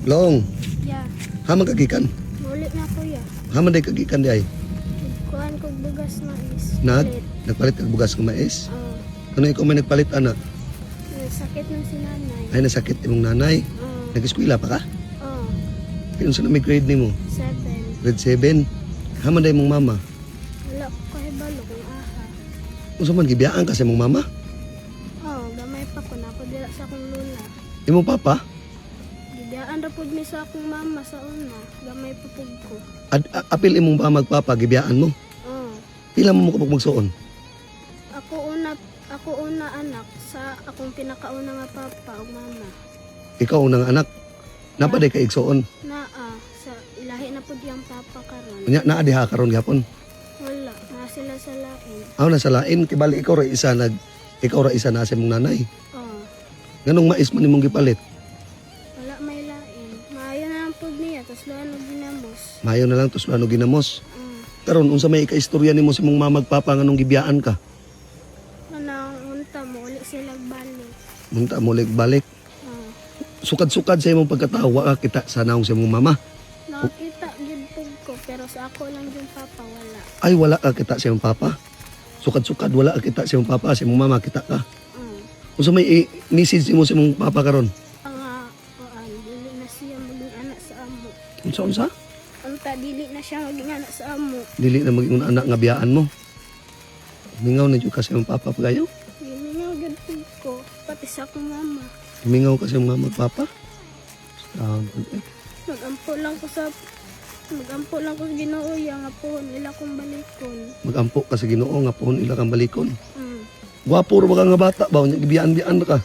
Long, Ya, haman kagikan. ulit na kuya. Haman day kagikan di ay. Kuhan kog bugas na is. Nagpalit kag bugas ng mais. Oh, Ano ikaw may nagpalit anak? sakit ng sinanay. Ay nasakit imong nanay. Oh, Nag-eskwela pa ka? oh, Kailan sa na may grade nimo? 7. Grade 7. Haman day mong mama. Wala ko kahibalo kung aha. Unsa man gibiyaan ka sa imong mama? Oh, gamay pa ko na ako dira sa akong lula. Imong papa? Gibiyaan ra pud mi sa akong mama sa una. Gamay pa pud ko. Apil imong ba magpapa gibiyaan mo? Oh, Pila mo kapag magsuon? ako una anak sa akong pinakauna nga papa ug mama. Ikaw unang anak. Napaday ka igsuon. Naa sa ilahi na pud yang papa karon. Unya naa diha karon gihapon. Wala, na sila sa lain. Aw na sa lain kibali ikaw ra isa na sa imong nanay. Oh, Nganong mais man imong gipalit? wala may lain. Maayo na lang pud niya tas luan og ginamos. Mayo na lang tus ano ginamos. Mm. Karon unsa may ikaistorya nimo sa imong mama magpapa nganong gibiyaan ka? Kanang unta mo uli sila balik. Munta mo balik. Oh. Sukad-sukad sa imong pagkatawa ka kita sa naong sa imong mama. Nakita gid pud ko pero sa ako lang yung papa wala. Ay wala ka kita sa imong papa. Sukad-sukad wala ka kita sa imong papa, sa imong mama kita ka. Mm. Unsa may message nimo sa imong papa karon? Ang kuan dili na siya maging anak sa amo. Unsa? Unta dili na siya maging anak sa amo. Dili na maging anak nga biyaan mo. Mingaw na jud ka sa imong papa pagayo. Gimingaw gid pud ko pati sa akong mama. Mingaw ka sa imong mama papa. Magampo lang ko sa Ginoo yang nga po nila kong balikon. Magampo ka sa Ginoo nga pohon ila kang balikon. Mm. Gwapo ra ba ka nga bata ba? Unya gibiyaan-biyaan ka.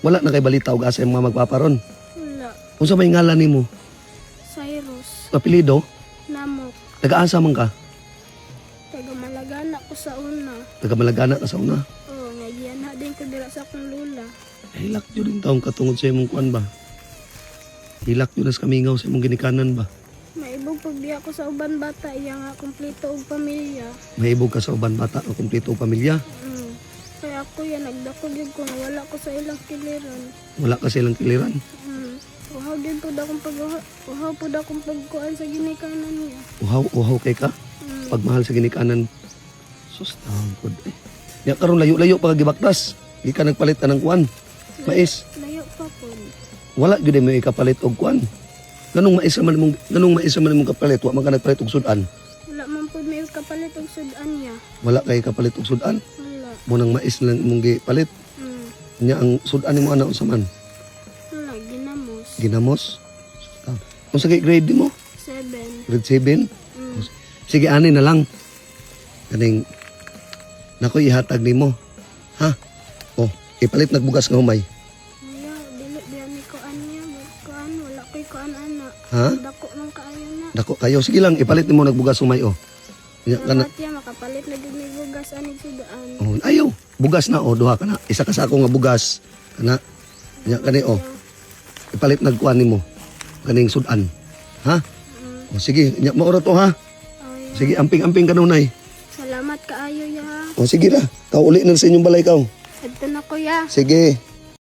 Wala na kay balita og asa imong mga magpaparon. Wala. Unsa may ngalan nimo? Cyrus. Apelyido? Namok. Taga-asa man ka? Taga Malagana ko sa una. Taga-Malagana ka sa una. Oo, nagyan na din ko dira sa akong lula. Hilak yun rin taong katungod sa imong kuan ba? Hilak yun as kamingaw sa imong ginikanan ba? Maibog pagbiya ko sa uban bata iya nga kumpleto og pamilya. Mahibog ka sa uban bata o kumpleto og pamilya. Kaya ako yan nagdako gyud ko nga wala ko sa ilang kiliran. Wala ka silang kiliran. Uhaw din pud akong pagkuan sa ginikanan niya. Uhaw kay ka. Pagmahal sa ginikanan. Sus taong pod. Ya karon layo-layo pa ka gibaktas. Di ka nagpalit ka ng kuan. Mais. Layo pa po. Wala gyud mo ikapalit og kuan. Ganong mais man imong kapalit, wa man ka nagpalit og sudan. Wala man po may kapalit og sudan niya. Wala kay kapalit og sudan. Wala. Mo nang mais lang imong gipalit. Nya ang sudan nimo ana unsa man? Wala, ginamos. Ginamos. Unsa kay grade mo? 7. Grade 7. Sige ani na lang. Kaning nako ihatag nimo. Ha? Oh, ipalit nagbugas nga humay. Wala, dili biya mi kuan niya, kuan wala koy kuan ana. Ha? Dako man kaayo na. Dako kayo sige lang ipalit nimo nagbugas humay oh. Nya kana. Salamat ya makapalit na gid mi bugas anig sudan. Oh, ayaw. Bugas na oh, duha ka na. Isa ka sa ako nga bugas. Kana. Nya kani oh. Ipalit nagkuan nimo. Kaning sudan. Ha? Oh, sige, nya maura to ha. Sige, amping-amping kanunay. Salamat kaayo ya. O sige na, kauli na sa inyong balay kaw. Adto na ko ya. Sige.